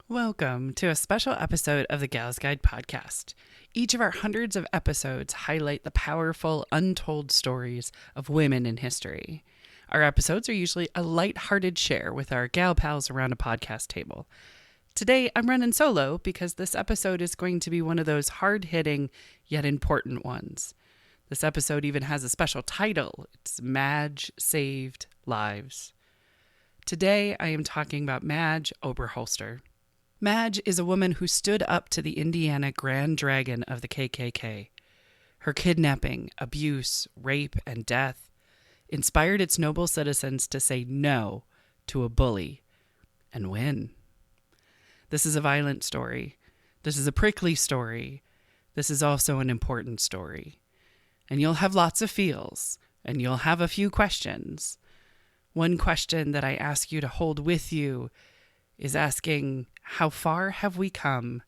Welcome to a special episode of the Gals Guide podcast. Each of our hundreds of episodes highlight the powerful, untold stories of women in history. Our episodes are usually a light-hearted share with our gal pals around a podcast table. Today, I'm running solo because this episode is going to be one of those hard-hitting yet important ones. This episode even has a special title. It's Madge Saved Lives. Today, I am talking about Madge Oberholtzer. Madge is a woman who stood up to the Indiana Grand Dragon of the KKK. Her kidnapping, abuse, rape, and death inspired its noble citizens to say no to a bully and win. This is a violent story. This is a prickly story. This is also an important story. And you'll have lots of feels, and you'll have a few questions. One question that I ask you to hold with you is asking, how far have we come,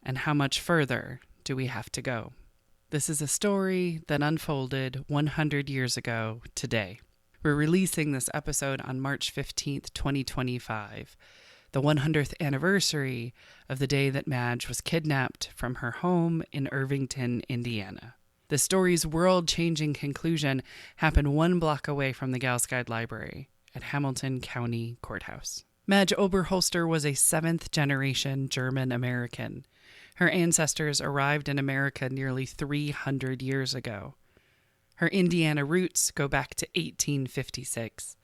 and how much further do we have to go? This is a story that unfolded 100 years ago today. We're releasing this episode on March 15th, 2025, the 100th anniversary of the day that Madge was kidnapped from her home in Irvington, Indiana. The story's world-changing conclusion happened 1 block away from the Gals Guide Library at Hamilton County Courthouse. Madge Oberholtzer was a 7th-generation German-American. Her ancestors arrived in America nearly 300 years ago. Her Indiana roots go back to 1856.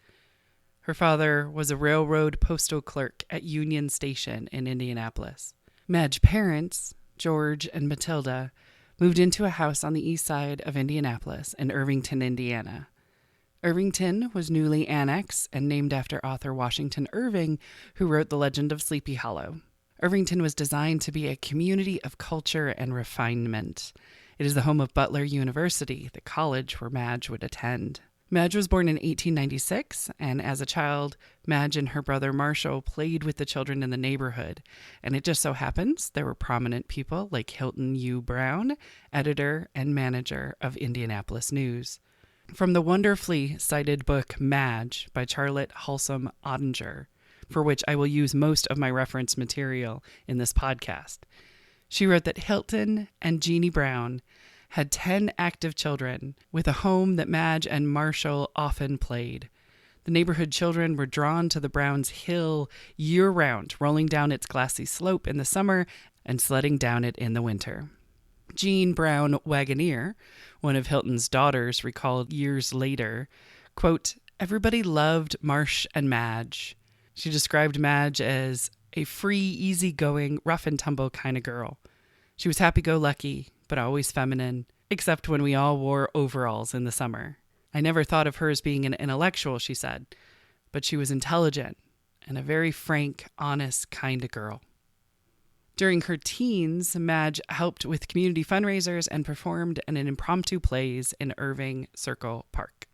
Her father was a railroad postal clerk at Union Station in Indianapolis. Madge's parents, George and Matilda, moved into a house on the east side of Indianapolis in Irvington, Indiana. Irvington was newly annexed and named after author Washington Irving, who wrote The Legend of Sleepy Hollow. Irvington was designed to be a community of culture and refinement. It is the home of Butler University, the college where Madge would attend. Madge was born in 1896, and as a child, Madge and her brother Marshall played with the children in the neighborhood. And it just so happens there were prominent people like Hilton U. Brown, editor and manager of Indianapolis News. From the wonderfully cited book Madge by Charlotte Halsam Ottinger, for which I will use most of my reference material in this podcast, she wrote that Hilton and Jeannie Brown had 10 active children with a home that Madge and Marshall often played. The neighborhood children were drawn to the Browns' hill year-round, rolling down its glassy slope in the summer and sledding down it in the winter. Jean Brown Wagoneer, one of Hilton's daughters, recalled years later, quote, "Everybody loved Marsh and Madge." She described Madge as a free, easygoing, rough-and-tumble kind of girl. She was happy-go-lucky, but always feminine, except when we all wore overalls in the summer. "I never thought of her as being an intellectual," she said, "but she was intelligent and a very frank, honest kind of girl." During her teens, Madge helped with community fundraisers and performed in impromptu plays in Irving Circle Park.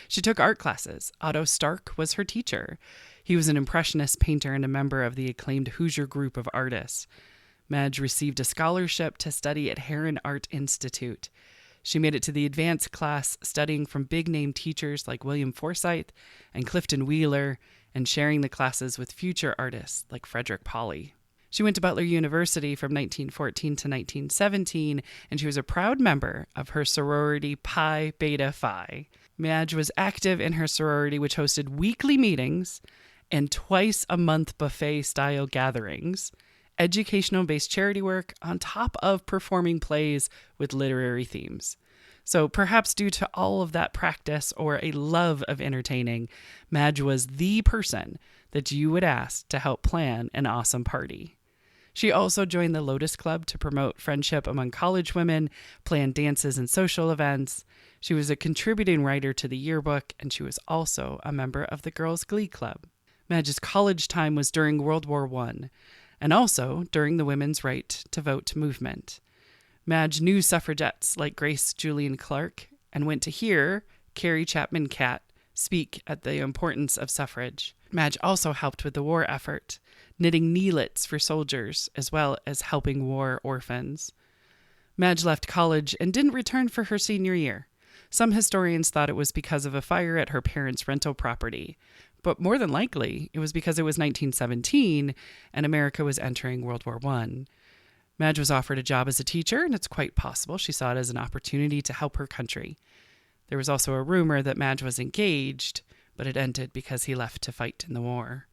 She took art classes. Otto Stark was her teacher. He was an impressionist painter and a member of the acclaimed Hoosier group of artists. Madge received a scholarship to study at Heron Art Institute. She made it to the advanced class, studying from big-name teachers like William Forsythe and Clifton Wheeler, and sharing the classes with future artists like Frederick Pauly. She went to Butler University from 1914 to 1917, and she was a proud member of her sorority Pi Beta Phi. Madge was active in her sorority, which hosted weekly meetings and twice-a-month buffet-style gatherings, educational-based charity work, on top of performing plays with literary themes. So perhaps due to all of that practice or a love of entertaining, Madge was the person that you would ask to help plan an awesome party. She also joined the Lotus Club to promote friendship among college women, plan dances and social events. She was a contributing writer to the yearbook, and she was also a member of the Girls' Glee Club. Madge's college time was during World War I, and also during the women's right to vote movement. Madge knew suffragettes like Grace Julian Clark and went to hear Carrie Chapman Catt speak at the importance of suffrage. Madge also helped with the war effort, knitting kneelets for soldiers, as well as helping war orphans. Madge left college and didn't return for her senior year. Some historians thought it was because of a fire at her parents' rental property, But more than likely, it was because it was 1917 and America was entering World War I. Madge was offered a job as a teacher, and it's quite possible she saw it as an opportunity to help her country. There was also a rumor that Madge was engaged, but it ended because he left to fight in the war.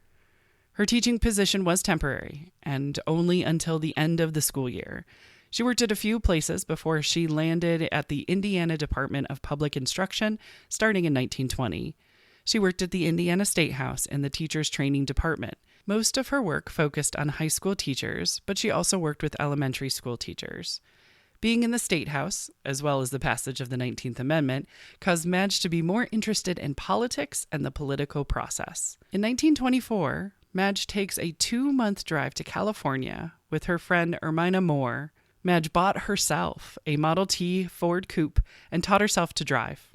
Her teaching position was temporary, and only until the end of the school year. She worked at a few places before she landed at the Indiana Department of Public Instruction starting in 1920. She worked at the Indiana State House in the Teachers Training Department. Most of her work focused on high school teachers, but she also worked with elementary school teachers. Being in the State House, as well as the passage of the 19th Amendment, caused Madge to be more interested in politics and the political process. In 1924, Madge takes a 2-month drive to California with her friend Ermina Moore. Madge bought herself a Model T Ford Coupe and taught herself to drive.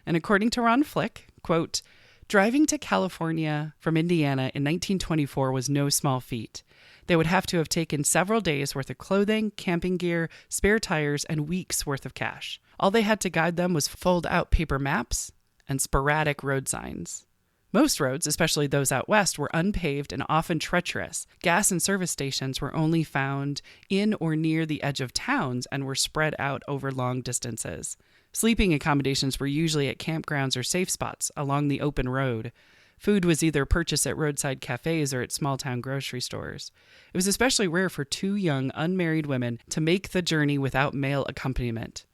And according to Ron Flick, quote, "Driving to California from Indiana in 1924 was no small feat. They would have to have taken several days' worth of clothing, camping gear, spare tires, and weeks' worth of cash. All they had to guide them was fold-out paper maps and sporadic road signs. Most roads, especially those out west, were unpaved and often treacherous. Gas and service stations were only found in or near the edge of towns and were spread out over long distances. Sleeping accommodations were usually at campgrounds or safe spots along the open road. Food was either purchased at roadside cafes or at small-town grocery stores. It was especially rare for 2 young, unmarried women to make the journey without male accompaniment.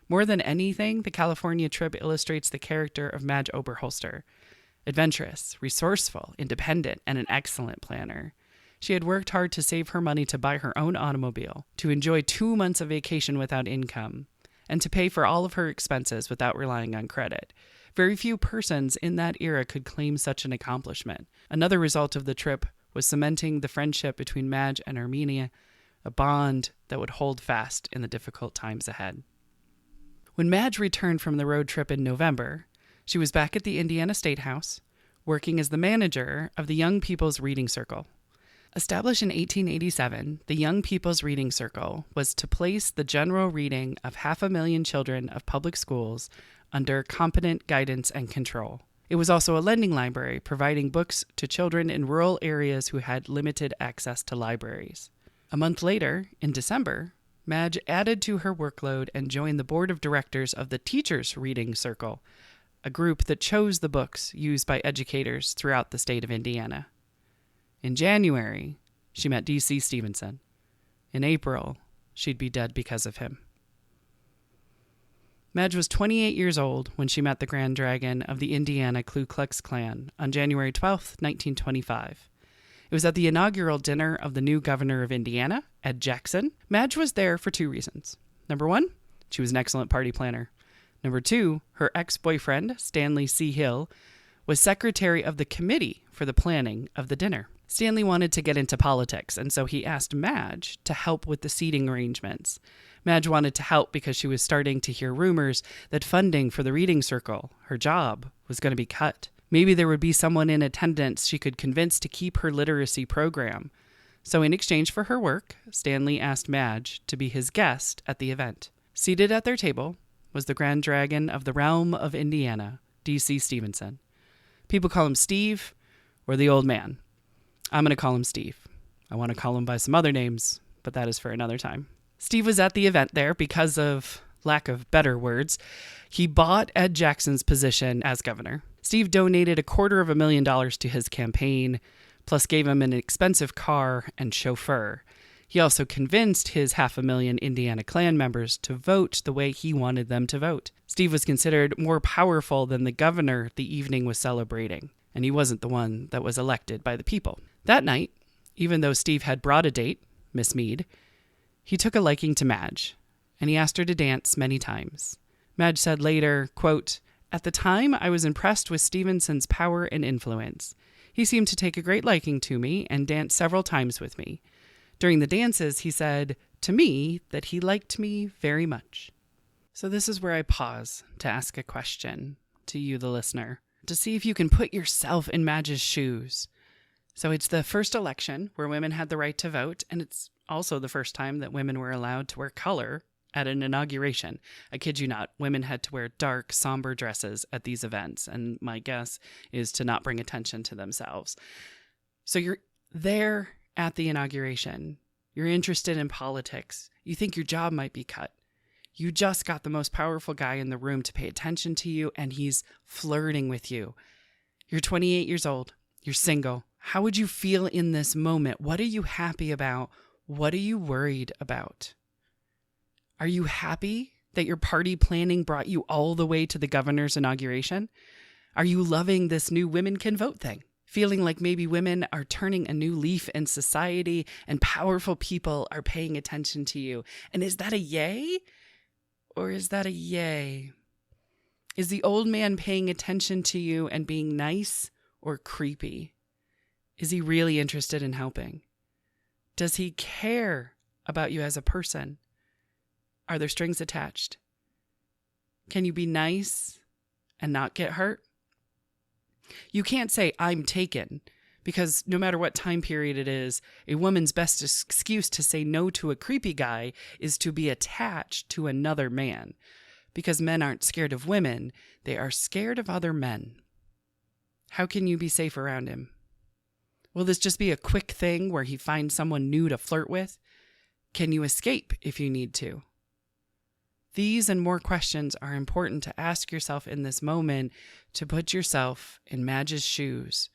More than anything, the California trip illustrates the character of Madge Oberholtzer. Adventurous, resourceful, independent, and an excellent planner. She had worked hard to save her money to buy her own automobile, to enjoy 2 months of vacation without income, and to pay for all of her expenses without relying on credit. Very few persons in that era could claim such an accomplishment. Another result of the trip was cementing the friendship between Madge and Ermina, a bond that would hold fast in the difficult times ahead. When Madge returned from the road trip in November, she was back at the Indiana State House, working as the manager of the Young People's Reading Circle. Established in 1887, the Young People's Reading Circle was to place the general reading of 500,000 children of public schools under competent guidance and control. It was also a lending library, providing books to children in rural areas who had limited access to libraries. A month later, in December, Madge added to her workload and joined the board of directors of the Teachers Reading Circle, a group that chose the books used by educators throughout the state of Indiana. In January, she met D.C. Stevenson. In April, she'd be dead because of him. Madge was 28 years old when she met the Grand Dragon of the Indiana Ku Klux Klan on January 12, 1925. It was at the inaugural dinner of the new governor of Indiana, Ed Jackson. Madge was there for 2 reasons. Number 1, she was an excellent party planner. Number 2, her ex-boyfriend, Stanley C. Hill, was secretary of the committee for the planning of the dinner. Stanley wanted to get into politics, and so he asked Madge to help with the seating arrangements. Madge wanted to help because she was starting to hear rumors that funding for the reading circle, her job, was going to be cut. Maybe there would be someone in attendance she could convince to keep her literacy program. So in exchange for her work, Stanley asked Madge to be his guest at the event. Seated at their table was the Grand Dragon of the realm of Indiana, D.C. Stevenson. People call him Steve or the Old Man. I'm going to call him Steve. I want to call him by some other names, but that is for another time. Steve was at the event there because of lack of better words. He bought Ed Jackson's position as governor. Steve donated $250,000 to his campaign, plus gave him an expensive car and chauffeur. He also convinced his 500,000 Indiana Klan members to vote the way he wanted them to vote. Steve was considered more powerful than the governor the evening was celebrating, and he wasn't the one that was elected by the people. That night, even though Steve had brought a date, Miss Meade, he took a liking to Madge, and he asked her to dance many times. Madge said later, quote, "At the time, I was impressed with Stevenson's power and influence. He seemed to take a great liking to me and danced several times with me. During the dances, he said to me that he liked me very much." So this is where I pause to ask a question to you, the listener, to see if you can put yourself in Madge's shoes. So it's the first election where women had the right to vote, and it's also the first time that women were allowed to wear color at an inauguration. I kid you not, women had to wear dark, somber dresses at these events, and my guess is to not bring attention to themselves. So you're there at the inauguration. You're interested in politics. You think your job might be cut. You just got the most powerful guy in the room to pay attention to you, and he's flirting with you. You're 28 years old. You're single. How would you feel in this moment? What are you happy about? What are you worried about? Are you happy that your party planning brought you all the way to the governor's inauguration? Are you loving this new women can vote thing? Feeling like maybe women are turning a new leaf in society and powerful people are paying attention to you? And is that a yay? Or is that a yay? Is the old man paying attention to you and being nice or creepy? Is he really interested in helping? Does he care about you as a person? Are there strings attached? Can you be nice and not get hurt? You can't say, I'm taken, because no matter what time period it is, a woman's best excuse to say no to a creepy guy is to be attached to another man. Because men aren't scared of women, they are scared of other men. How can you be safe around him? Will this just be a quick thing where he finds someone new to flirt with? Can you escape if you need to? These and more questions are important to ask yourself in this moment, to put yourself in Madge's shoes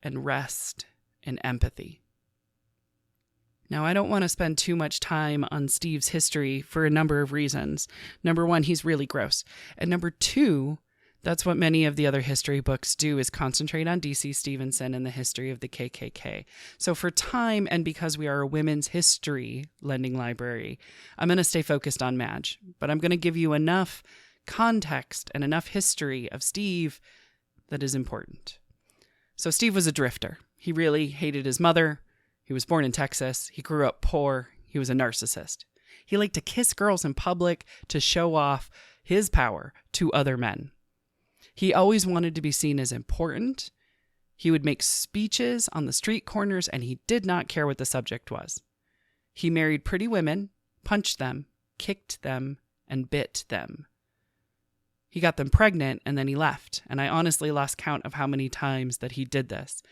and rest in empathy. Now, I don't want to spend too much time on Steve's history for a number of reasons. Number one, he's really gross. And number two, that's what many of the other history books do, is concentrate on D.C. Stevenson and the history of the KKK. So for time, and because we are a women's history lending library, I'm going to stay focused on Madge. But I'm going to give you enough context and enough history of Steve that is important. So Steve was a drifter. He really hated his mother. He was born in Texas. He grew up poor. He was a narcissist. He liked to kiss girls in public to show off his power to other men. He always wanted to be seen as important. He would make speeches on the street corners, and he did not care what the subject was. He married pretty women, punched them, kicked them, and bit them. He got them pregnant, and then he left, and I honestly lost count of how many times that he did this.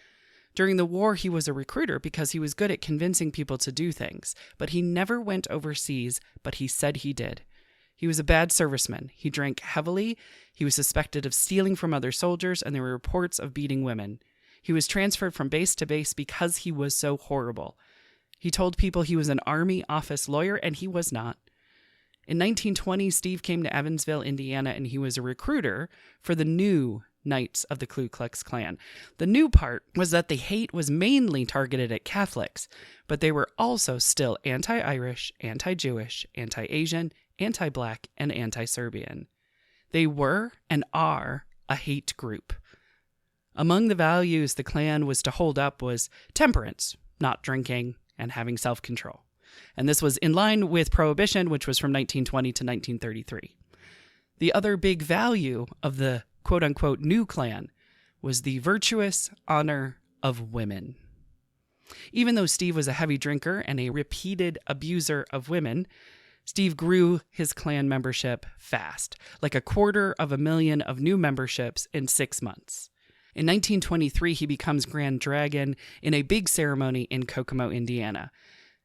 During the war, he was a recruiter because he was good at convincing people to do things, but he never went overseas, but he said he did. He was a bad serviceman. He drank heavily. He was suspected of stealing from other soldiers, and there were reports of beating women. He was transferred from base to base because he was so horrible. He told people he was an Army office lawyer, and he was not. In 1920, Steve came to Evansville, Indiana, and he was a recruiter for the new Knights of the Ku Klux Klan. The new part was that the hate was mainly targeted at Catholics, but they were also still anti-Irish, anti-Jewish, anti-Asian, anti-Black, and anti-Serbian. They were and are a hate group. Among the values the Klan was to hold up was temperance, not drinking, and having self-control. And this was in line with Prohibition, which was from 1920 to 1933. The other big value of the quote-unquote new Klan was the virtuous honor of women. Even though Steve was a heavy drinker and a repeated abuser of women, Steve grew his Klan membership fast, like 250,000 of new memberships in 6 months. In 1923, he becomes Grand Dragon in a big ceremony in Kokomo, Indiana.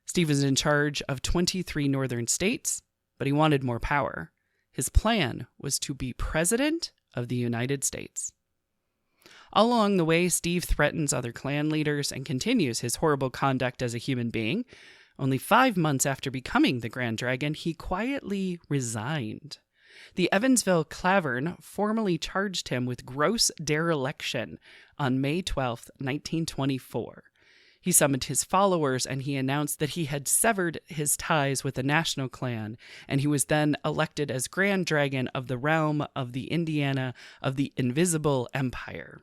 Steve was in charge of 23 northern states, but he wanted more power. His plan was to be president of the United States. All along the way, Steve threatens other Klan leaders and continues his horrible conduct as a human being. Only 5 months after becoming the Grand Dragon, he quietly resigned. The Evansville Clavern formally charged him with gross dereliction on May 12, 1924. He summoned his followers and he announced that he had severed his ties with the National Klan, and he was then elected as Grand Dragon of the realm of the Indiana of the Invisible Empire.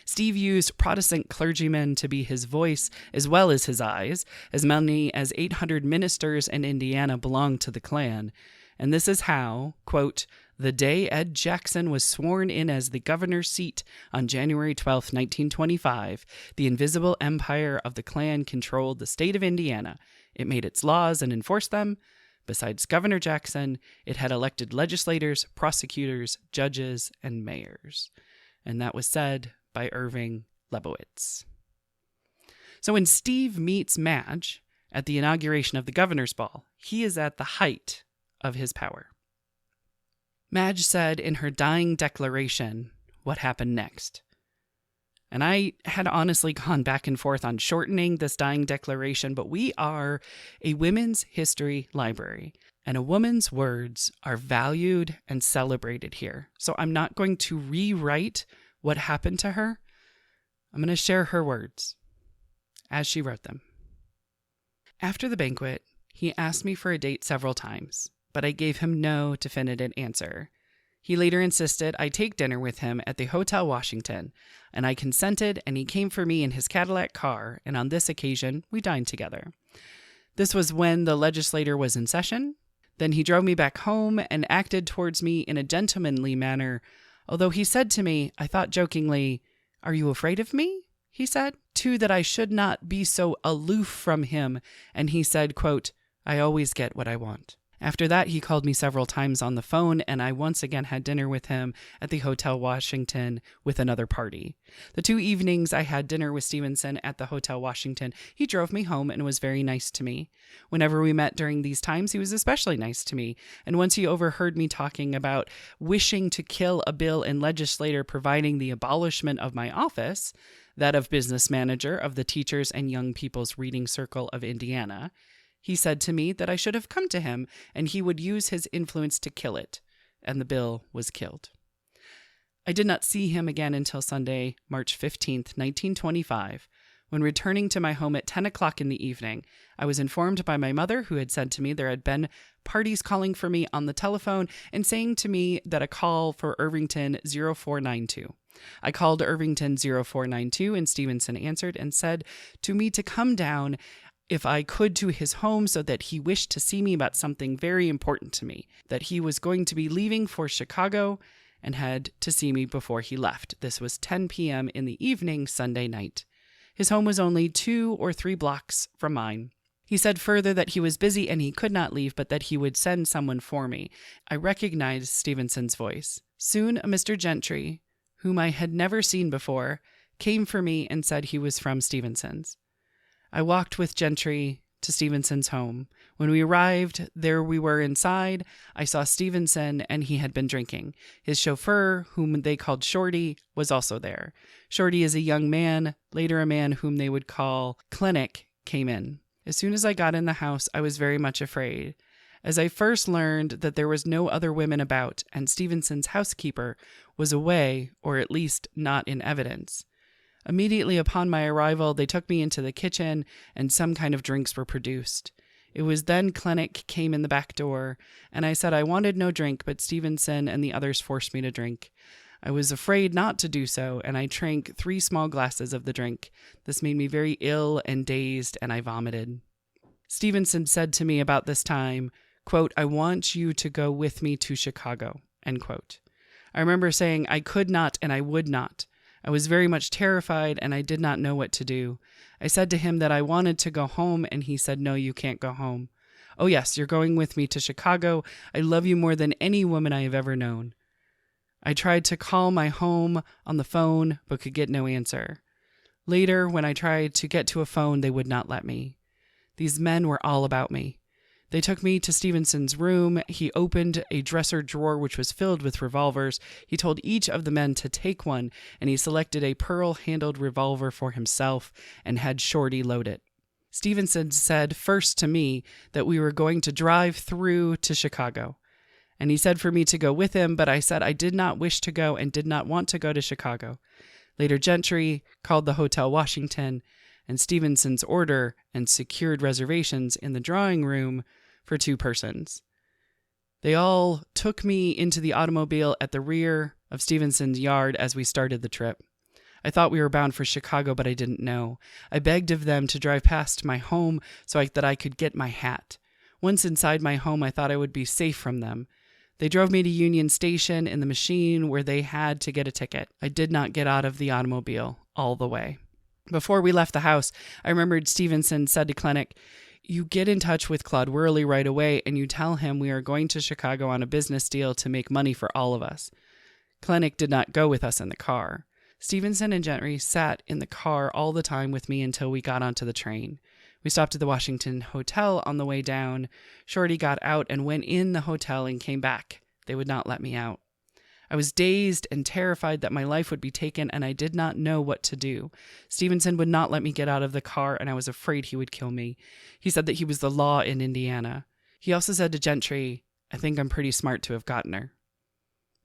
Steve used Protestant clergymen to be his voice as well as his eyes. As many as 800 ministers in Indiana belonged to the Klan. And this is how, quote, the day Ed Jackson was sworn in as the governor's seat on January 12, 1925, the invisible empire of the Klan controlled the state of Indiana. It made its laws and enforced them, Besides Governor Jackson, it had elected legislators, prosecutors, judges, and mayors. And that was said by Irving Lebowitz. So when Steve meets Madge at the inauguration of the governor's ball, he is at the height of his power. Madge said in her dying declaration what happened next. And I had honestly gone back and forth on shortening this dying declaration, but we are a women's history library, and a woman's words are valued and celebrated here. So I'm not going to rewrite what happened to her. I'm going to share her words as she wrote them. After the banquet, he asked me for a date several times, but I gave him no definitive answer. He later insisted I take dinner with him at the Hotel Washington, and I consented, and he came for me in his Cadillac car, and on this occasion, we dined together. This was when the legislature was in session. Then he drove me back home and acted towards me in a gentlemanly manner, although he said to me, I thought jokingly, "Are you afraid of me?" he said. Too, that I should not be so aloof from him, and he said, quote, "I always get what I want." After that, he called me several times on the phone, and I once again had dinner with him at the Hotel Washington with another party. The 2 evenings I had dinner with Stevenson at the Hotel Washington, he drove me home and was very nice to me. Whenever we met during these times, he was especially nice to me, and once he overheard me talking about wishing to kill a bill in legislature providing the abolishment of my office, that of business manager of the Teachers and Young People's Reading Circle of Indiana, he said to me that I should have come to him and he would use his influence to kill it, and the bill was killed. I did not see him again until Sunday, March 15th, 1925, when returning to my home at 10 o'clock in the evening. I was informed by my mother, who had said to me there had been parties calling for me on the telephone and saying to me that a call for Irvington 0492. I called Irvington 0492 and Stevenson answered and said to me to come down if I could to his home, so that he wished to see me about something very important to me, that he was going to be leaving for Chicago and had to see me before he left. This was 10 p.m. in the evening, Sunday night. His home was only 2 or 3 blocks from mine. He said further that he was busy and he could not leave, but that he would send someone for me. I recognized Stevenson's voice. Soon a Mr. Gentry, whom I had never seen before, came for me and said he was from Stevenson's. I walked with Gentry to Stevenson's home. When we arrived, there we were inside. I saw Stevenson, and he had been drinking. His chauffeur, whom they called Shorty, was also there. Shorty is a young man. Later, a man whom they would call Clinic came in. As soon as I got in the house, I was very much afraid, as I first learned that there was no other women about, and Stevenson's housekeeper was away, or at least not in evidence. Immediately upon my arrival, they took me into the kitchen, and some kind of drinks were produced. It was then Clinic came in the back door, and I said I wanted no drink, but Stevenson and the others forced me to drink. I was afraid not to do so, and I drank 3 small glasses of the drink. This made me very ill and dazed, and I vomited. Stevenson said to me about this time, quote, "I want you to go with me to Chicago," end quote. I remember saying I could not and I would not. I was very much terrified, and I did not know what to do. I said to him that I wanted to go home, and he said, "No, you can't go home." "Oh, yes, you're going with me to Chicago. I love you more than any woman I have ever known." I tried to call my home on the phone, but could get no answer. Later, when I tried to get to a phone, they would not let me. These men were all about me. They took me to Stevenson's room. He opened a dresser drawer which was filled with revolvers. He told each of the men to take one, and he selected a pearl-handled revolver for himself and had Shorty load it. Stevenson said first to me that we were going to drive through to Chicago, and he said for me to go with him, but I said I did not wish to go and did not want to go to Chicago. Later, Gentry called the Hotel Washington and Stevenson's order and secured reservations in the drawing room for 2 persons. They all took me into the automobile at the rear of Stevenson's yard as we started the trip. I thought we were bound for Chicago, but I didn't know. I begged of them to drive past my home that I could get my hat. Once inside my home, I thought I would be safe from them. They drove me to Union Station in the machine where they had to get a ticket. I did not get out of the automobile all the way. Before we left the house, I remembered Stevenson said to Clinic, You get in touch with Claude Worley right away and you tell him we are going to Chicago on a business deal to make money for all of us. Klenick did not go with us in the car. Stevenson and Gentry sat in the car all the time with me until we got onto the train. We stopped at the Washington Hotel on the way down. Shorty got out and went in the hotel and came back. They would not let me out. I was dazed and terrified that my life would be taken, and I did not know what to do. Stevenson would not let me get out of the car, and I was afraid he would kill me. He said that he was the law in Indiana. He also said to Gentry, "I think I'm pretty smart to have gotten her."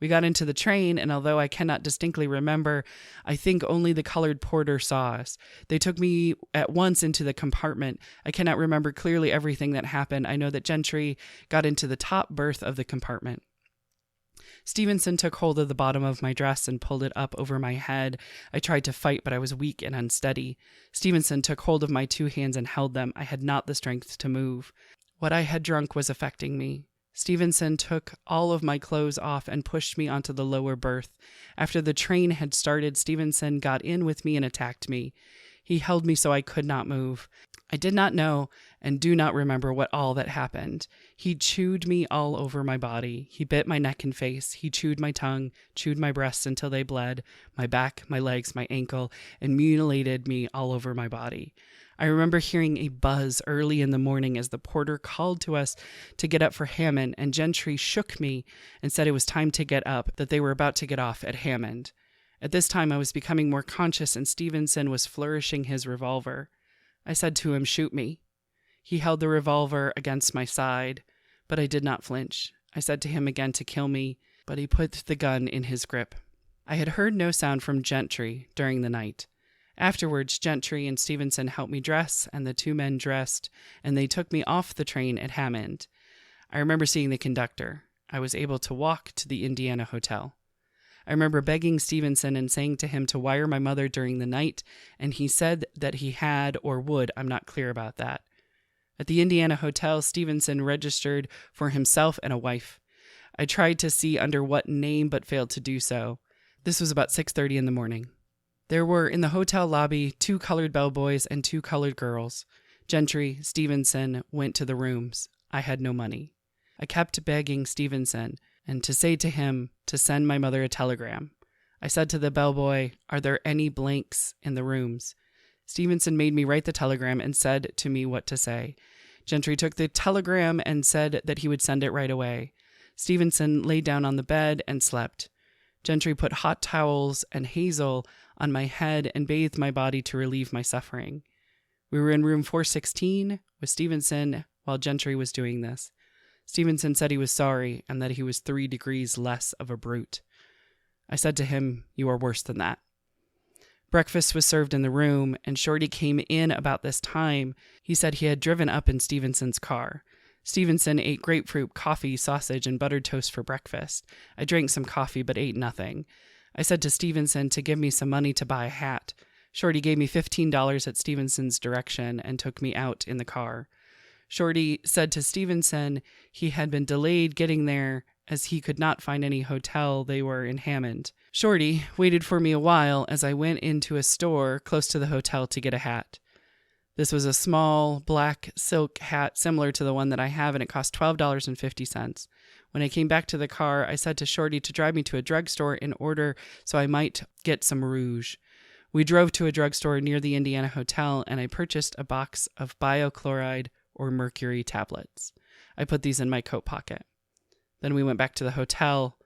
We got into the train, and although I cannot distinctly remember, I think only the colored porter saw us. They took me at once into the compartment. I cannot remember clearly everything that happened. I know that Gentry got into the top berth of the compartment. Stevenson took hold of the bottom of my dress and pulled it up over my head. I tried to fight, but I was weak and unsteady. Stevenson took hold of my two hands and held them. I had not the strength to move. What I had drunk was affecting me. Stevenson took all of my clothes off and pushed me onto the lower berth. After the train had started, Stevenson got in with me and attacked me. He held me so I could not move. I did not know and do not remember what all that happened. He chewed me all over my body. He bit my neck and face. He chewed my tongue, chewed my breasts until they bled, my back, my legs, my ankle, and mutilated me all over my body. I remember hearing a buzz early in the morning as the porter called to us to get up for Hammond, and Gentry shook me and said it was time to get up, that they were about to get off at Hammond. At this time, I was becoming more conscious, and Stevenson was flourishing his revolver. I said to him, "Shoot me." He held the revolver against my side, but I did not flinch. I said to him again to kill me, but he put the gun in his grip. I had heard no sound from Gentry during the night. Afterwards, Gentry and Stevenson helped me dress, and the two men dressed, and they took me off the train at Hammond. I remember seeing the conductor. I was able to walk to the Indiana Hotel. I remember begging Stevenson and saying to him to wire my mother during the night, and he said that he had or would. I'm not clear about that. At the Indiana Hotel, Stevenson registered for himself and a wife. I tried to see under what name but failed to do so. This was about 6:30 in the morning. There were in the hotel lobby 2 colored bellboys and 2 colored girls. Gentry, Stevenson went to the rooms. I had no money. I kept begging Stevenson and to say to him to send my mother a telegram. I said to the bellboy, "Are there any blanks in the rooms?" Stevenson made me write the telegram and said to me what to say. Gentry took the telegram and said that he would send it right away. Stevenson lay down on the bed and slept. Gentry put hot towels and hazel on my head and bathed my body to relieve my suffering. We were in room 416 with Stevenson while Gentry was doing this. Stevenson said he was sorry and that he was 3 degrees less of a brute. I said to him, "You are worse than that." Breakfast was served in the room, and Shorty came in about this time. He said he had driven up in Stevenson's car. Stevenson ate grapefruit, coffee, sausage, and buttered toast for breakfast. I drank some coffee but ate nothing. I said to Stevenson to give me some money to buy a hat. Shorty gave me $15 at Stevenson's direction and took me out in the car. Shorty said to Stevenson he had been delayed getting there as he could not find any hotel. They were in Hammond. Shorty waited for me a while as I went into a store close to the hotel to get a hat. This was a small black silk hat similar to the one that I have, and it cost $12.50. When I came back to the car, I said to Shorty to drive me to a drugstore in order so I might get some rouge. We drove to a drugstore near the Indiana Hotel, and I purchased a box of biochloride or mercury tablets. I put these in my coat pocket. Then we went back to the hotel.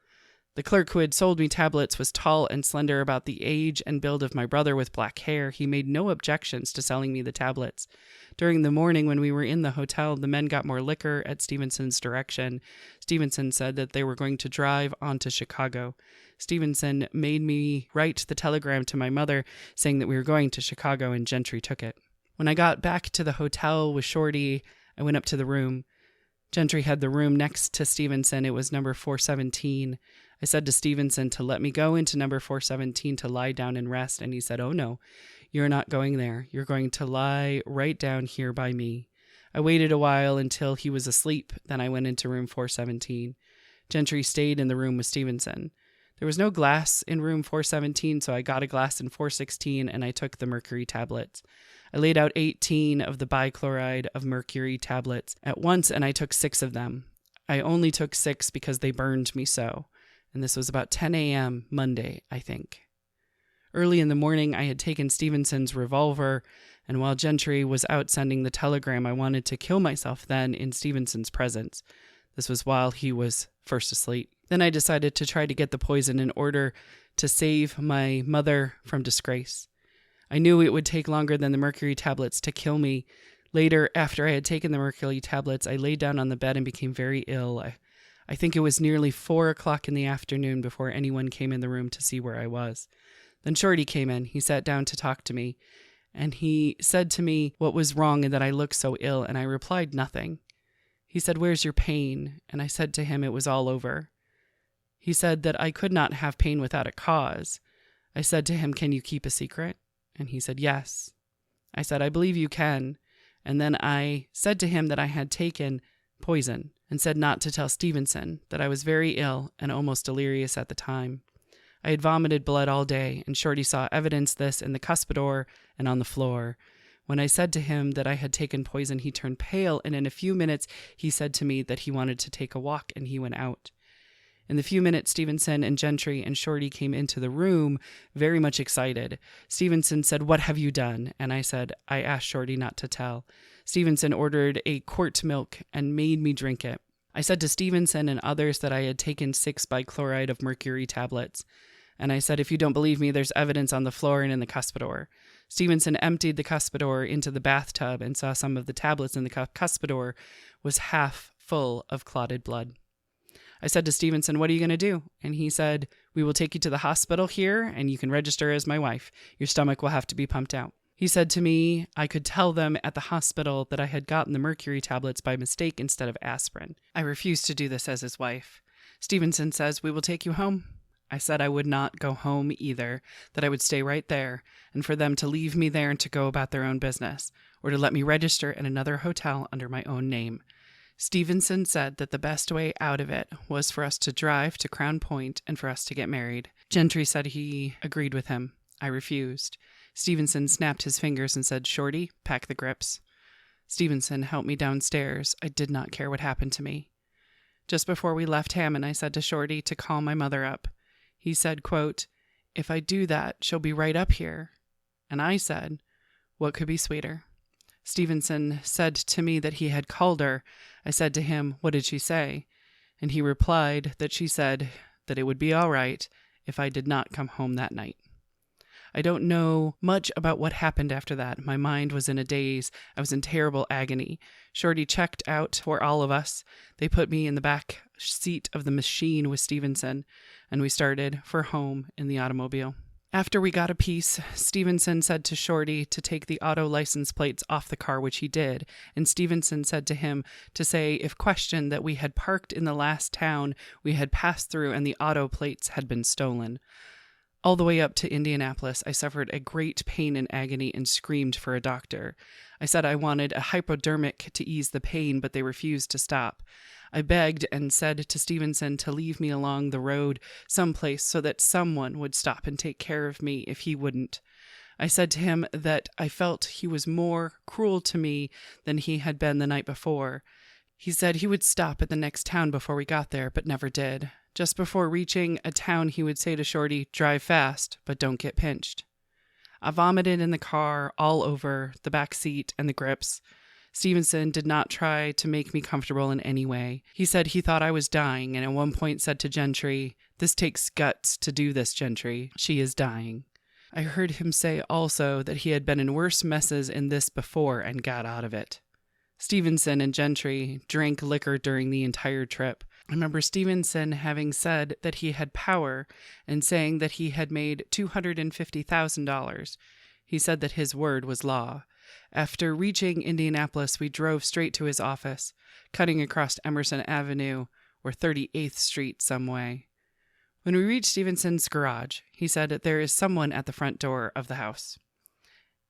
The clerk who had sold me tablets was tall and slender, about the age and build of my brother, with black hair. He made no objections to selling me the tablets. During the morning when we were in the hotel, the men got more liquor at Stevenson's direction. Stevenson said that they were going to drive on to Chicago. Stevenson made me write the telegram to my mother saying that we were going to Chicago, and Gentry took it. When I got back to the hotel with Shorty, I went up to the room. Gentry had the room next to Stevenson. It was number 417. I said to Stevenson to let me go into number 417 to lie down and rest, and he said, "Oh no, you're not going there. You're going to lie right down here by me." I waited a while until he was asleep. Then I went into room 417. Gentry stayed in the room with Stevenson. There was no glass in room 417, so I got a glass in 416 and I took the mercury tablets. I laid out 18 of the bichloride of mercury tablets at once and I took 6 of them. I only took 6 because they burned me so. And this was about 10 a.m. Monday, I think. Early in the morning, I had taken Stevenson's revolver, and while Gentry was out sending the telegram, I wanted to kill myself then in Stevenson's presence. This was while he was first asleep. Then I decided to try to get the poison in order to save my mother from disgrace. I knew it would take longer than the mercury tablets to kill me. Later, after I had taken the mercury tablets, I lay down on the bed and became very ill. I think it was nearly 4 o'clock in the afternoon before anyone came in the room to see where I was. Then Shorty came in. He sat down to talk to me, and he said to me what was wrong and that I looked so ill, and I replied nothing. He said, "Where's your pain?" And I said to him it was all over. He said that I could not have pain without a cause. I said to him, "Can you keep a secret?" And he said, "Yes." I said, "I believe you can." And then I said to him that I had taken poison and said not to tell Stevenson, that I was very ill and almost delirious at the time. I had vomited blood all day, and Shorty saw evidence this in the cuspidor and on the floor. When I said to him that I had taken poison, he turned pale, and in a few minutes he said to me that he wanted to take a walk, and he went out. In the few minutes, Stevenson and Gentry and Shorty came into the room, very much excited. Stevenson said, "What have you done?" And I said, "I asked Shorty not to tell." Stevenson ordered a quart milk and made me drink it. I said to Stevenson and others that I had taken 6 bichloride of mercury tablets. And I said, "If you don't believe me, there's evidence on the floor and in the cuspidor." Stevenson emptied the cuspidor into the bathtub and saw some of the tablets in the cuspidor was half full of clotted blood. I said to Stevenson, "What are you going to do?" And he said, "We will take you to the hospital here and you can register as my wife. Your stomach will have to be pumped out." He said to me I could tell them at the hospital that I had gotten the mercury tablets by mistake instead of aspirin. I refused to do this as his wife. Stevenson says, "We will take you home." I said I would not go home either, that I would stay right there, and for them to leave me there and to go about their own business, or to let me register at another hotel under my own name. Stevenson said that the best way out of it was for us to drive to Crown Point and for us to get married. Gentry said he agreed with him. I refused. Stevenson snapped his fingers and said, "Shorty, pack the grips." Stevenson helped me downstairs. I did not care what happened to me. Just before we left Hammond, I said to Shorty to call my mother up. He said, quote, "If I do that, she'll be right up here." And I said, "What could be sweeter?" Stevenson said to me that he had called her. I said to him, "What did she say?" And he replied that she said that it would be all right if I did not come home that night. I don't know much about what happened after that. My mind was in a daze. I was in terrible agony. Shorty checked out for all of us. They put me in the back seat of the machine with Stevenson, and we started for home in the automobile. After we got a piece, Stevenson said to Shorty to take the auto license plates off the car, which he did, and Stevenson said to him to say, if questioned, that we had parked in the last town we had passed through and the auto plates had been stolen. All the way up to Indianapolis, I suffered a great pain and agony and screamed for a doctor. I said I wanted a hypodermic to ease the pain, but they refused to stop. I begged and said to Stevenson to leave me along the road someplace so that someone would stop and take care of me if he wouldn't. I said to him that I felt he was more cruel to me than he had been the night before. He said he would stop at the next town before we got there, but never did. Just before reaching a town, he would say to Shorty, "Drive fast, but don't get pinched." I vomited in the car, all over the back seat and the grips. Stevenson did not try to make me comfortable in any way. He said he thought I was dying, and at one point said to Gentry, "This takes guts to do this, Gentry. She is dying." I heard him say also that he had been in worse messes in this before and got out of it. Stevenson and Gentry drank liquor during the entire trip. I remember Stevenson having said that he had power and saying that he had made $250,000. He said that his word was law. After reaching Indianapolis, we drove straight to his office, cutting across Emerson Avenue or 38th Street some way. When we reached Stevenson's garage, he said that there is someone at the front door of the house.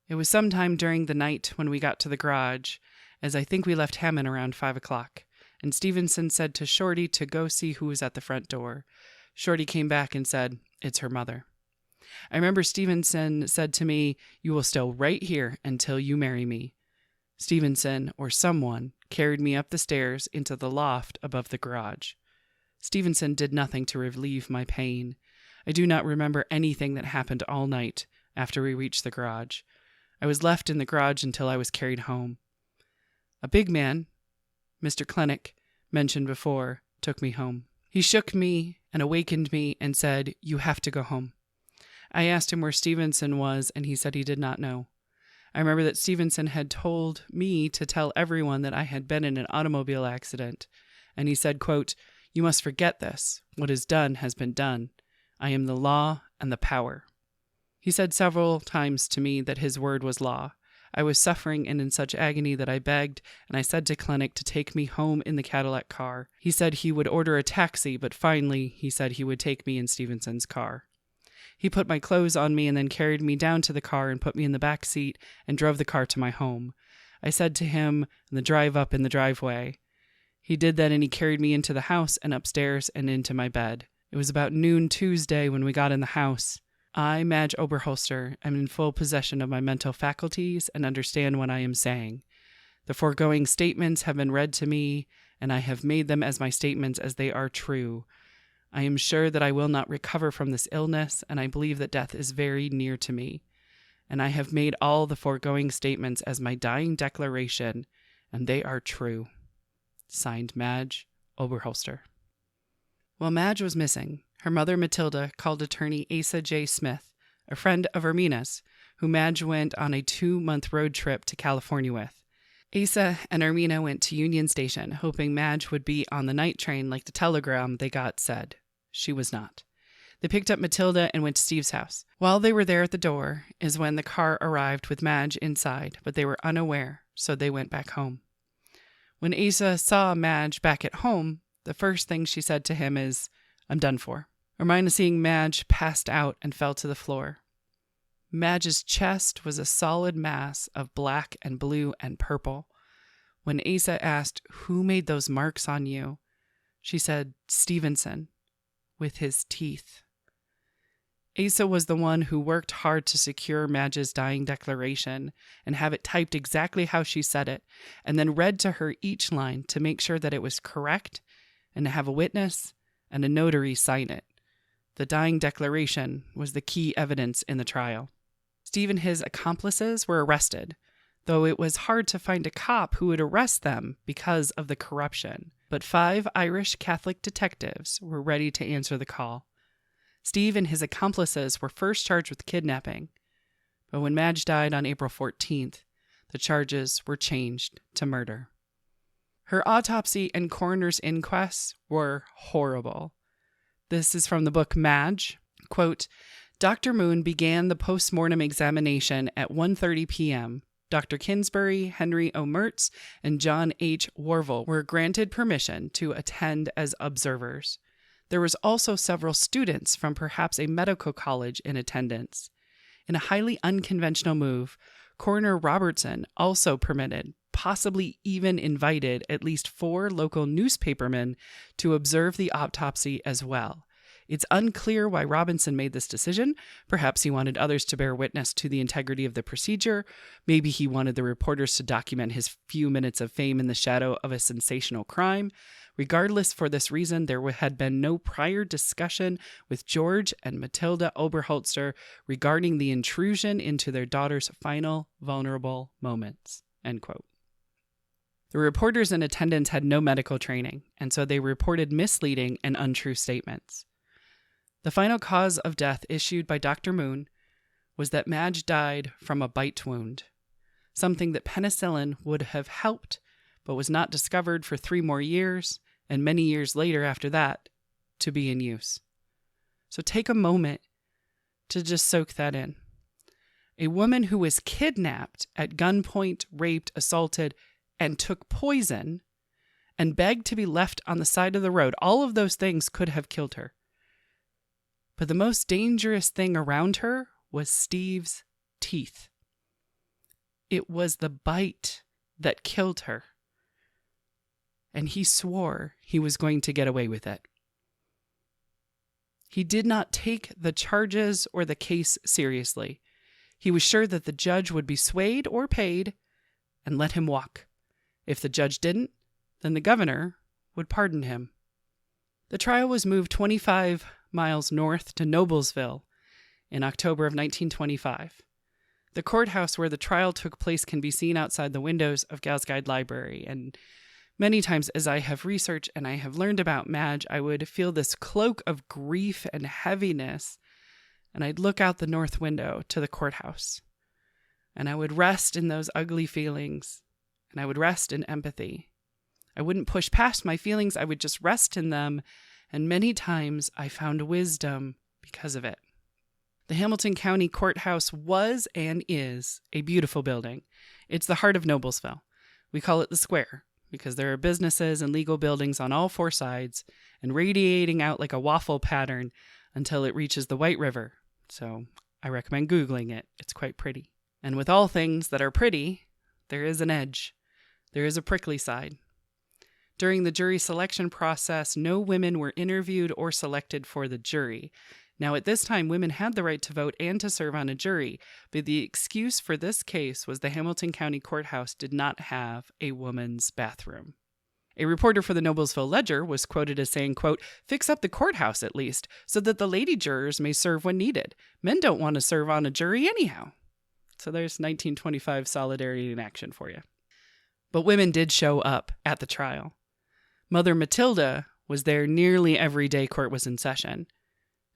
It was sometime during the night when we got to the garage, as I think we left Hammond around 5 o'clock. And Stevenson said to Shorty to go see who was at the front door. Shorty came back and said, "It's her mother." I remember Stevenson said to me, "You will stay right here until you marry me." Stevenson, or someone, carried me up the stairs into the loft above the garage. Stevenson did nothing to relieve my pain. I do not remember anything that happened all night after we reached the garage. I was left in the garage until I was carried home. A big man, Mr. Klenick, mentioned before, took me home. He shook me and awakened me and said, "You have to go home." I asked him where Stevenson was, and he said he did not know. I remember that Stevenson had told me to tell everyone that I had been in an automobile accident, and he said, quote, "You must forget this. What is done has been done. I am the law and the power." He said several times to me that his word was law. I was suffering and in such agony that I begged, and I said to Klenick to take me home in the Cadillac car. He said he would order a taxi, but finally he said he would take me in Stevenson's car. He put my clothes on me and then carried me down to the car and put me in the back seat and drove the car to my home. I said to him in the drive up in the driveway. He did that, and he carried me into the house and upstairs and into my bed. It was about noon Tuesday when we got in the house. I, Madge Oberholtzer, am in full possession of my mental faculties and understand what I am saying. The foregoing statements have been read to me, and I have made them as my statements as they are true. I am sure that I will not recover from this illness, and I believe that death is very near to me. And I have made all the foregoing statements as my dying declaration, and they are true. Signed, Madge Oberholtzer. While Madge was missing, her mother Matilda called attorney Asa J. Smith, a friend of Ermina's, who Madge went on a 2-month road trip to California with. Asa and Ermina went to Union Station, hoping Madge would be on the night train like the telegram they got said. She was not. They picked up Matilda and went to Steve's house. While they were there at the door is when the car arrived with Madge inside, but they were unaware, so they went back home. When Asa saw Madge back at home, the first thing she said to him is, "I'm done for." Ermina, seeing Madge, passed out and fell to the floor. Madge's chest was a solid mass of black and blue and purple. When Asa asked, "Who made those marks on you?" she said, "Stevenson, with his teeth." Asa was the one who worked hard to secure Madge's dying declaration and have it typed exactly how she said it, and then read to her each line to make sure that it was correct and to have a witness and a notary sign it. The dying declaration was the key evidence in the trial. Steve and his accomplices were arrested, though it was hard to find a cop who would arrest them because of the corruption. But 5 Irish Catholic detectives were ready to answer the call. Steve and his accomplices were first charged with kidnapping, but when Madge died on April 14th, the charges were changed to murder. Her autopsy and coroner's inquests were horrible. This is from the book Madge. Quote, "Dr. Moon began the post-mortem examination at 1:30 p.m. Dr. Kinsbury, Henry O. Mertz, and John H. Warville were granted permission to attend as observers. There was also several students from perhaps a medical college in attendance. In a highly unconventional move, Coroner Robertson also permitted, possibly even invited, at least 4 local newspapermen to observe the autopsy as well. It's unclear why Robinson made this decision. Perhaps he wanted others to bear witness to the integrity of the procedure. Maybe he wanted the reporters to document his few minutes of fame in the shadow of a sensational crime. Regardless, for this reason, there had been no prior discussion with George and Matilda Oberholtzer regarding the intrusion into their daughter's final vulnerable moments." End quote. The reporters in attendance had no medical training, and so they reported misleading and untrue statements. The final cause of death issued by Dr. Moon was that Madge died from a bite wound, something that penicillin would have helped, but was not discovered for 3 more years, and many years later after that, to be in use. So take a moment to just soak that in. A woman who was kidnapped at gunpoint, raped, assaulted, and took poison, and begged to be left on the side of the road. All of those things could have killed her. But the most dangerous thing around her was Steve's teeth. It was the bite that killed her. And he swore he was going to get away with it. He did not take the charges or the case seriously. He was sure that the judge would be swayed or paid and let him walk. If the judge didn't, then the governor would pardon him. The trial was moved 25 miles north to Noblesville in October of 1925. The courthouse where the trial took place can be seen outside the windows of Gals Guide Library, and many times as I have researched and I have learned about Madge, I would feel this cloak of grief and heaviness, and I'd look out the north window to the courthouse, and I would rest in those ugly feelings, and I would rest in empathy. I wouldn't push past my feelings, I would just rest in them, and many times I found wisdom because of it. The Hamilton County Courthouse was and is a beautiful building. It's the heart of Noblesville. We call it the Square because there are businesses and legal buildings on all four sides and radiating out like a waffle pattern until it reaches the White River. So I recommend Googling it. It's quite pretty. And with all things that are pretty, there is an edge. There is a prickly side. During the jury selection process, no women were interviewed or selected for the jury. Now, at this time, women had the right to vote and to serve on a jury, but the excuse for this case was the Hamilton County Courthouse did not have a woman's bathroom. A reporter for the Noblesville Ledger was quoted as saying, quote, "Fix up the courthouse at least, so that the lady jurors may serve when needed. Men don't want to serve on a jury anyhow." So there's 1925 solidarity in action for you. But women did show up at the trial. Mother Matilda was there nearly every day court was in session,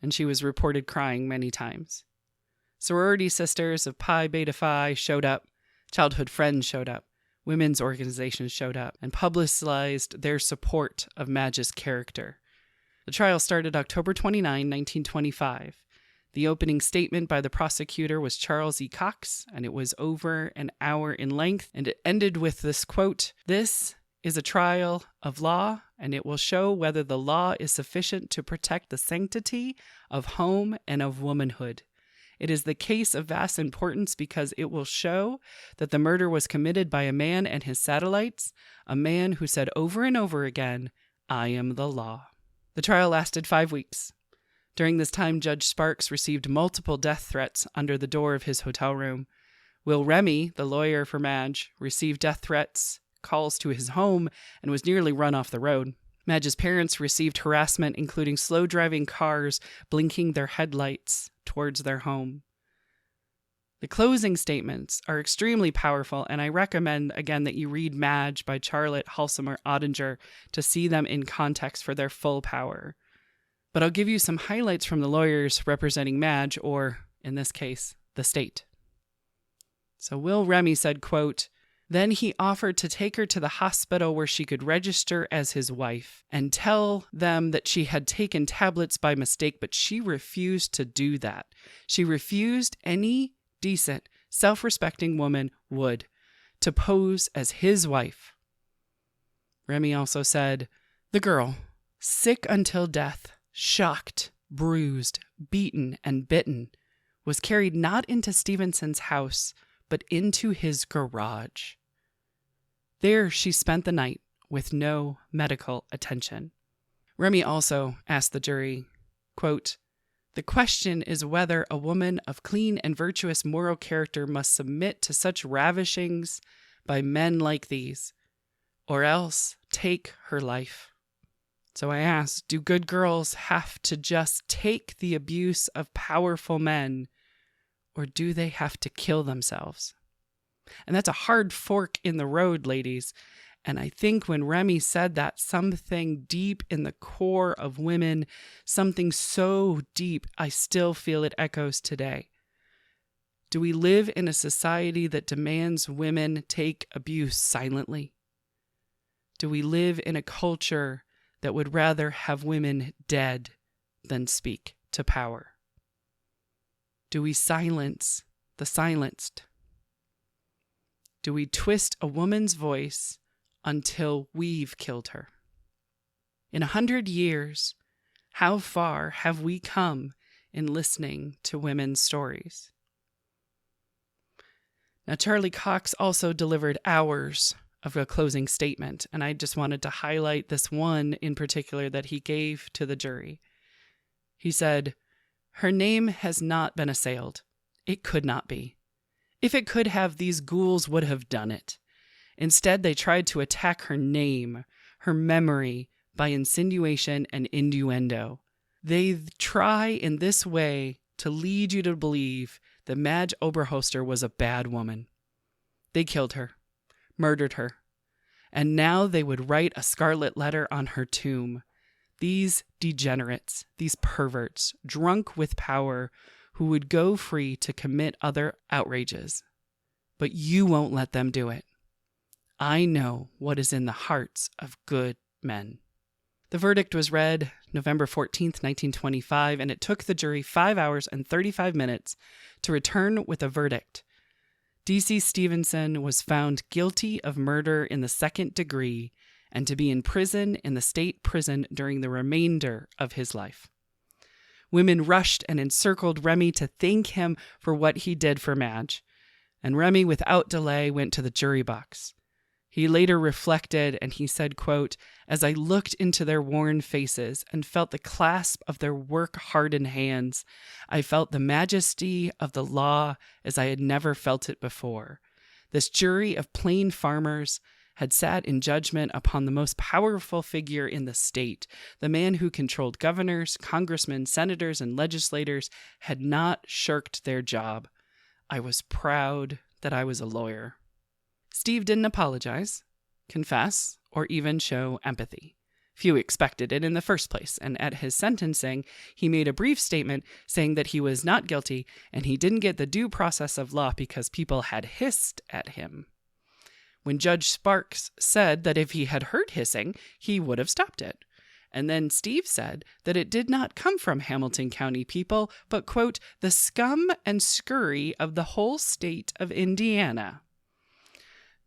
and she was reported crying many times. Sorority sisters of Pi Beta Phi showed up, childhood friends showed up, women's organizations showed up, and publicized their support of Madge's character. The trial started October 29, 1925. The opening statement by the prosecutor was Charles E. Cox, and it was over an hour in length, and it ended with this quote, "This is a trial of law, and it will show whether the law is sufficient to protect the sanctity of home and of womanhood. It is the case of vast importance because it will show that the murder was committed by a man and his satellites, a man who said over and over again, 'I am the law.'" The trial lasted 5 weeks. During this time, Judge Sparks received multiple death threats under the door of his hotel room. Will Remy, the lawyer for Madge, received death threats, calls to his home, and was nearly run off the road. Madge's parents received harassment, including slow-driving cars blinking their headlights towards their home. The closing statements are extremely powerful, and I recommend, again, that you read Madge by Charlotte Halsomer Ottinger to see them in context for their full power. But I'll give you some highlights from the lawyers representing Madge, or, in this case, the state. So Will Remy said, quote, "Then he offered to take her to the hospital where she could register as his wife and tell them that she had taken tablets by mistake, but she refused to do that. She refused any decent, self-respecting woman would to pose as his wife." Remy also said, "The girl, sick until death, shocked, bruised, beaten, and bitten, was carried not into Stevenson's house, but into his garage. There she spent the night with no medical attention." Remy also asked the jury, quote, "The question is whether a woman of clean and virtuous moral character must submit to such ravishings by men like these, or else take her life." So I asked, do good girls have to just take the abuse of powerful men, or do they have to kill themselves? And that's a hard fork in the road, ladies. And I think when Remy said that, something deep in the core of women, something so deep, I still feel it echoes today. Do we live in a society that demands women take abuse silently? Do we live in a culture that would rather have women dead than speak to power? Do we silence the silenced? Do we twist a woman's voice until we've killed her? In 100 years, how far have we come in listening to women's stories? Now, Charlie Cox also delivered hours of a closing statement, and I just wanted to highlight this one in particular that he gave to the jury. He said, "Her name has not been assailed. It could not be. If it could have, these ghouls would have done it. Instead, they tried to attack her name, her memory, by insinuation and innuendo. They try in this way to lead you to believe that Madge Oberholtzer was a bad woman. They killed her, murdered her, and now they would write a scarlet letter on her tomb. These degenerates, these perverts, drunk with power, who would go free to commit other outrages. But you won't let them do it. I know what is in the hearts of good men." The verdict was read November 14th, 1925, and it took the jury 5 hours and 35 minutes to return with a verdict. D.C. Stevenson was found guilty of murder in the second degree and to be in prison in the state prison during the remainder of his life. Women rushed and encircled Remy to thank him for what he did for Madge, and Remy, without delay, went to the jury box. He later reflected, and he said, quote, "As I looked into their worn faces and felt the clasp of their work-hardened hands, I felt the majesty of the law as I had never felt it before. This jury of plain farmers had sat in judgment upon the most powerful figure in the state. The man who controlled governors, congressmen, senators, and legislators had not shirked their job. I was proud that I was a lawyer." Steve didn't apologize, confess, or even show empathy. Few expected it in the first place, and at his sentencing, he made a brief statement saying that he was not guilty and he didn't get the due process of law because people had hissed at him. When Judge Sparks said that if he had heard hissing, he would have stopped it. And then Steve said that it did not come from Hamilton County people, but, quote, "the scum and scurry of the whole state of Indiana."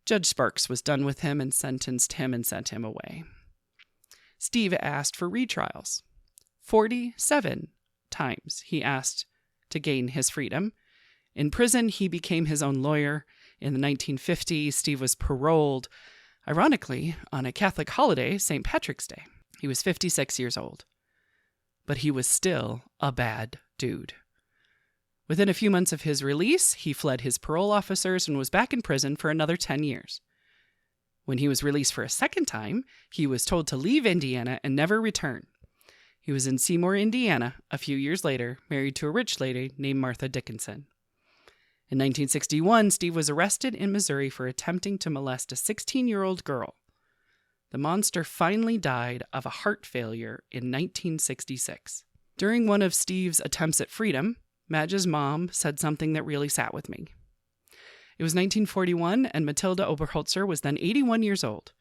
Judge Sparks was done with him and sentenced him and sent him away. Steve asked for retrials. 47 times he asked to gain his freedom. In prison, he became his own lawyer. In the 1950s, Steve was paroled, ironically, on a Catholic holiday, St. Patrick's Day. He was 56 years old. But he was still a bad dude. Within a few months of his release, he fled his parole officers and was back in prison for another 10 years. When he was released for a second time, he was told to leave Indiana and never return. He was in Seymour, Indiana, a few years later, married to a rich lady named Martha Dickinson. In 1961, Steve was arrested in Missouri for attempting to molest a 16-year-old girl. The monster finally died of a heart failure in 1966. During one of Steve's attempts at freedom, Madge's mom said something that really sat with me. It was 1941, and Matilda Oberholtzer was then 81 years old.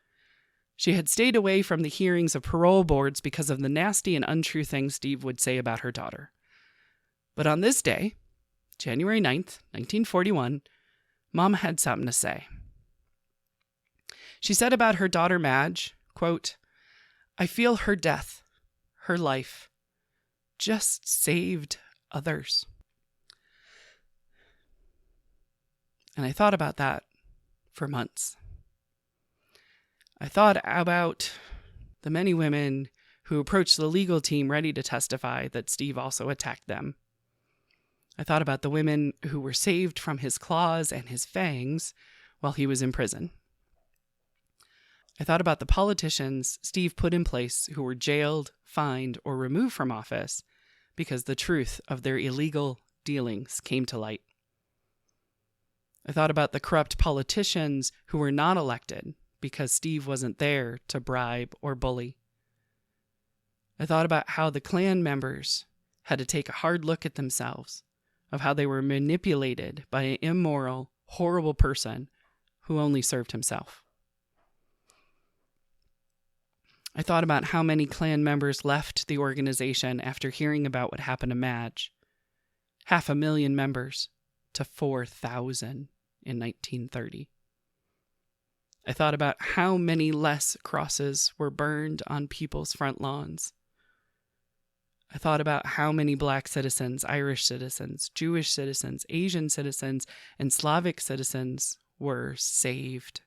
She had stayed away from the hearings of parole boards because of the nasty and untrue things Steve would say about her daughter. But on this day, January 9th, 1941, Mom had something to say. She said about her daughter Madge, quote, "I feel her death, her life, just saved others." And I thought about that for months. I thought about the many women who approached the legal team ready to testify that Steve also attacked them. I thought about the women who were saved from his claws and his fangs while he was in prison. I thought about the politicians Steve put in place who were jailed, fined, or removed from office because the truth of their illegal dealings came to light. I thought about the corrupt politicians who were not elected because Steve wasn't there to bribe or bully. I thought about how the Klan members had to take a hard look at themselves, of how they were manipulated by an immoral, horrible person who only served himself. I thought about how many Klan members left the organization after hearing about what happened to Madge. 500,000 members to 4,000 in 1930. I thought about how many less crosses were burned on people's front lawns. I thought about how many Black citizens, Irish citizens, Jewish citizens, Asian citizens, and Slavic citizens were saved.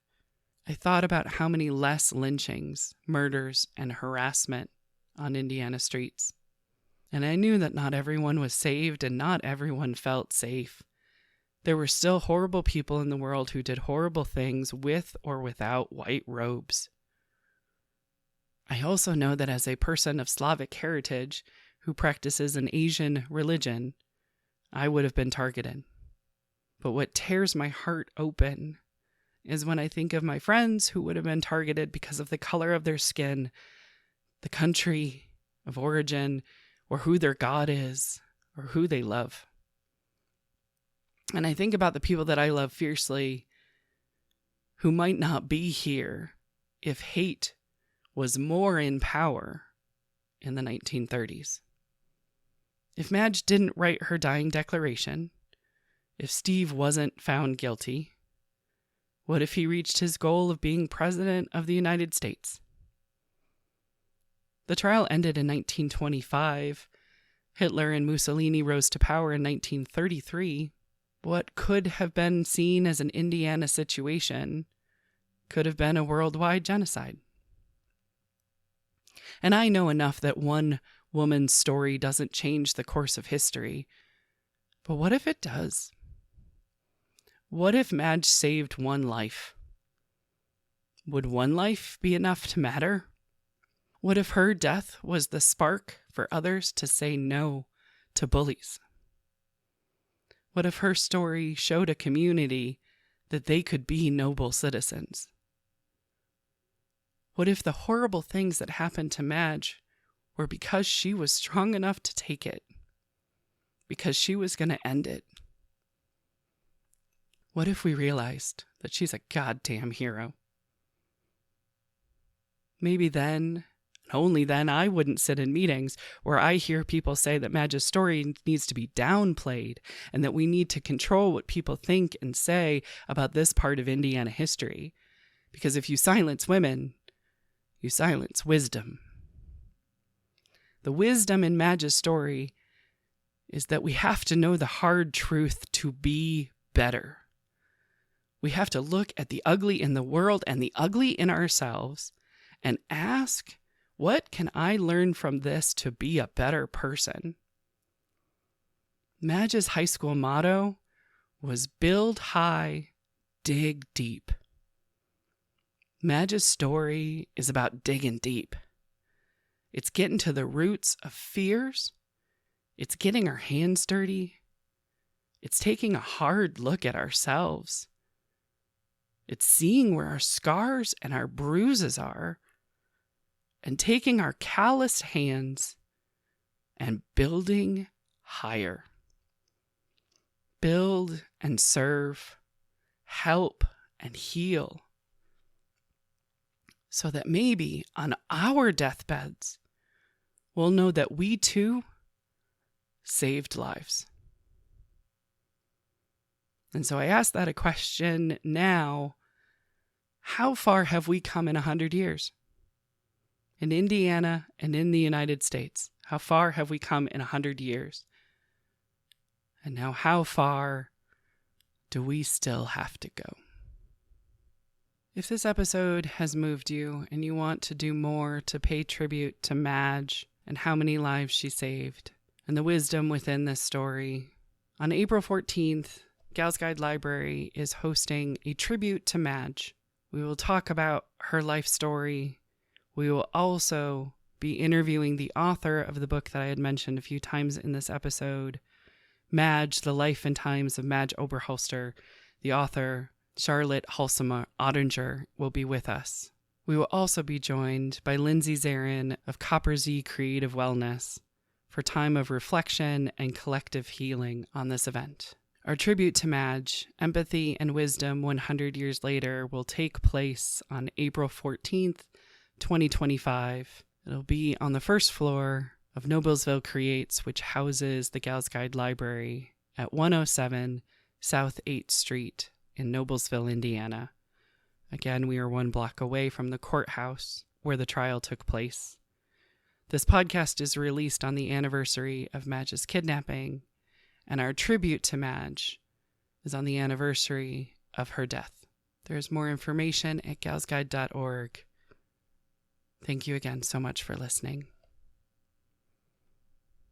I thought about how many less lynchings, murders, and harassment on Indiana streets. And I knew that not everyone was saved and not everyone felt safe. There were still horrible people in the world who did horrible things with or without white robes. I also know that as a person of Slavic heritage who practices an Asian religion, I would have been targeted. But what tears my heart open is when I think of my friends who would have been targeted because of the color of their skin, the country of origin, or who their God is, or who they love. And I think about the people that I love fiercely who might not be here if hate was more in power in the 1930s. If Madge didn't write her dying declaration, if Steve wasn't found guilty, what if he reached his goal of being president of the United States? The trial ended in 1925. Hitler and Mussolini rose to power in 1933. What could have been seen as an Indiana situation could have been a worldwide genocide. And I know enough that one woman's story doesn't change the course of history. But what if it does? What if Madge saved one life? Would one life be enough to matter? What if her death was the spark for others to say no to bullies? What if her story showed a community that they could be noble citizens? What if the horrible things that happened to Madge were because she was strong enough to take it? Because she was going to end it? What if we realized that she's a goddamn hero? Maybe then, and only then, I wouldn't sit in meetings where I hear people say that Madge's story needs to be downplayed and that we need to control what people think and say about this part of Indiana history. Because if you silence women, you silence wisdom. The wisdom in Madge's story is that we have to know the hard truth to be better. We have to look at the ugly in the world and the ugly in ourselves and ask, what can I learn from this to be a better person? Madge's high school motto was build high, dig deep. Madge's story is about digging deep. It's getting to the roots of fears. It's getting our hands dirty. It's taking a hard look at ourselves. It's seeing where our scars and our bruises are and taking our calloused hands and building higher. Build and serve, help and heal. So that maybe on our deathbeds, we'll know that we too saved lives. And so I ask that a question now. How far have we come in 100 years? In Indiana and in the United States, how far have we come in 100 years? And now how far do we still have to go? If this episode has moved you and you want to do more to pay tribute to Madge and how many lives she saved and the wisdom within this story, on April 14th, Gals Guide Library is hosting a tribute to Madge. We will talk about her life story. We will also be interviewing the author of the book that I had mentioned a few times in this episode, Madge, The Life and Times of Madge Oberholtzer. The author, Charlotte Halsema Ottinger, will be with us. We will also be joined by Lindsay Zarin of Copper Z Creative Wellness for time of reflection and collective healing on this event. Our tribute to Madge, Empathy and Wisdom 100 Years Later, will take place on April 14th, 2025. It'll be on the first floor of Noblesville Creates, which houses the Gals Guide Library at 107 South 8th Street in Noblesville, Indiana. Again, we are 1 block away from the courthouse where the trial took place. This podcast is released on the anniversary of Madge's kidnapping, and our tribute to Madge is on the anniversary of her death. There's more information at galsguide.org. Thank you again so much for listening.